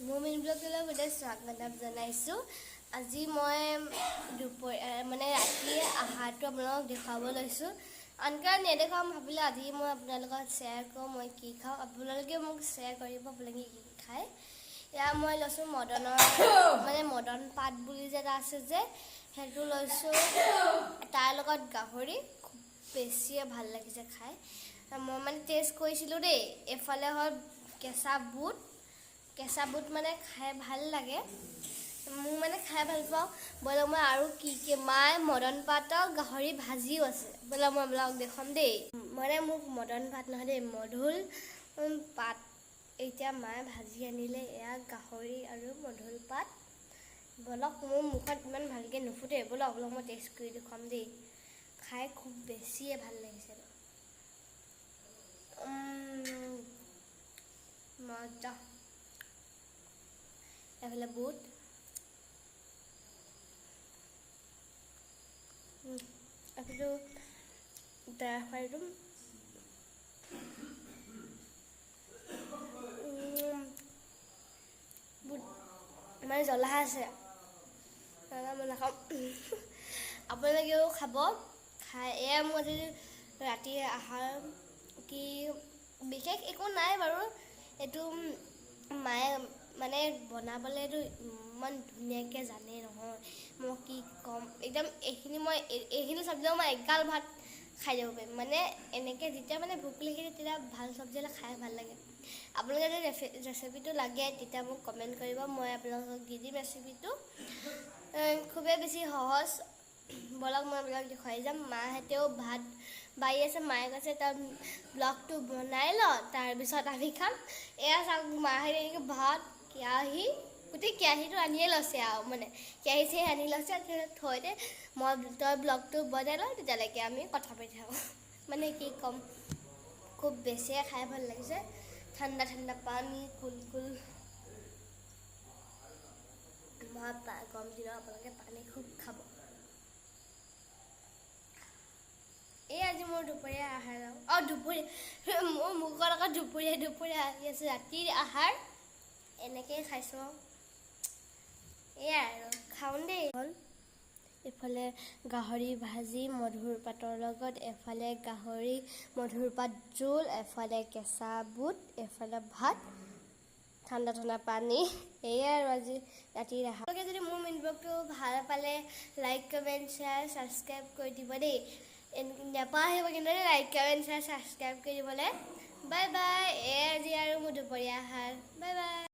মোমিন ব্লগলৈ গোটেই স্বাগতম জনাইছোঁ। আজি মই মানে ৰাতিৰ আহাৰটো আপোনালোকক দেখুৱাব লৈছোঁ। আনকালে নেদেখাম ভাবিলোঁ আজি মই আপোনালোকক শ্বেয়াৰ কৰোঁ মই কি খাওঁ। আপোনালোকে মোক শ্বেয়াৰ কৰিব আপোনালোকে কি খায়। এয়া মই লৈছোঁ মদন পাত বুলি যে এটা আছে যে সেইটো লৈছোঁ। তাৰ লগত গাহৰি খুব বেছিয়ে ভাল লাগিছে খাই। মই মানে টেষ্ট কৰিছিলোঁ দেই। এফালে হ'ল কেঁচা বুট মানে খাই ভাল লাগে। মোক মানে খাই ভাল পাওঁ। বোলে মই আৰু কি মায়ে মদন পাতৰ গাহৰি ভাজিও আছে বোলে মই আপোনালোকক দেখুৱাম দেই। মানে মোক মদন পাত নহয় দেই, মধুৰ পাত এতিয়া মায়ে ভাজি আনিলে। এয়া গাহৰি আৰু মধুৰ পাত। বলক মোৰ মুখত ইমান ভালকৈ নুফুটে, বোলে আপোনালোকক মই টেষ্ট কৰি দেখুৱাম দেই। খাই খুব বেছিয়ে ভাল লাগিছে। মজা। এফালে বুট এফালে ড্ৰাই বুট মানে জ্বলা আছে। মই নাখাওঁ। আপোনালোকেও খাব। খাই এয়া মোৰ আজি ৰাতিৰ আহাৰ কি বিশেষ একো নাই বাৰু। এইটো মায়ে মানে বনাবলৈতো ইমান ধুনীয়াকৈ জানে নহয়, মই কি ক'ম। একদম এইখিনি চব্জিও মই এগাল ভাত খাই যাব পাৰিম। মানে এনেকৈ যেতিয়া মানে ভোক লাগি তেতিয়া ভাল চব্জি হ'লে খাই ভাল লাগে। আপোনালোকে যদি ৰেচিপিটো লাগে তেতিয়া মোক কমেণ্ট কৰিব, মই আপোনালোকক দি দিম ৰেচিপিটো। খুবেই বেছি সহজ। বলক মই আপোনালোকক দেখুৱাই যাম। মাহঁতেও ভাত বাঢ়ি আছে। মায়ে কৈছে তই ব্লগটো বনাই ল, তাৰপিছত আমি খাম। এয়া চাওক মাহঁতে ভাত গোটেই কেৰাহীটো আনিয়ে লৈছে আৰু মানে কেৰাহী আনি লৈছে। থৈ দে তই ব্লগটো বনাই ল, তেতিয়ালৈকে আমি কথা পাতি থাকোঁ। মানে কি ক'ম, খুব বেছিয়ে খাই ভাল লাগিছে। ঠাণ্ডা ঠাণ্ডা পানী কুল গৰম দিনত আপোনালোকে পানী খুব খাব। এই আজি মোৰ দুপৰীয়া আহাৰ মোৰ মুখত আকৌ দুপৰীয়া আহি আছে। ৰাতিৰ আহাৰ এনেকেই খাইছোঁ। এয়াই আৰু খাওঁ দেই। এফালে গাহৰি ভাজি মধুৰ পাতৰ লগত, এফালে গাহৰি মধুৰ পাত জোল, এফালে কেঁচা বুট, এফালে ভাত, ঠাণ্ডা ঠাণ্ডা পানী। এয়াই আৰু আজি ৰাতিৰ আহাৰ। আপোনালোকে যদি মোৰ ব্লগটো ভাল পালে লাইক কমেণ্ট শ্বেয়াৰ ছাবস্ক্ৰাইব কৰি দিব দেই। নেপাহৰিব কিন্তু লাইক কমেণ্ট শ্বেয়াৰ ছাবস্ক্ৰাইব কৰি দিবলৈ। Bye bye. আজি আৰু মোৰ দুপৰীয়া আহাৰ। Bye bye.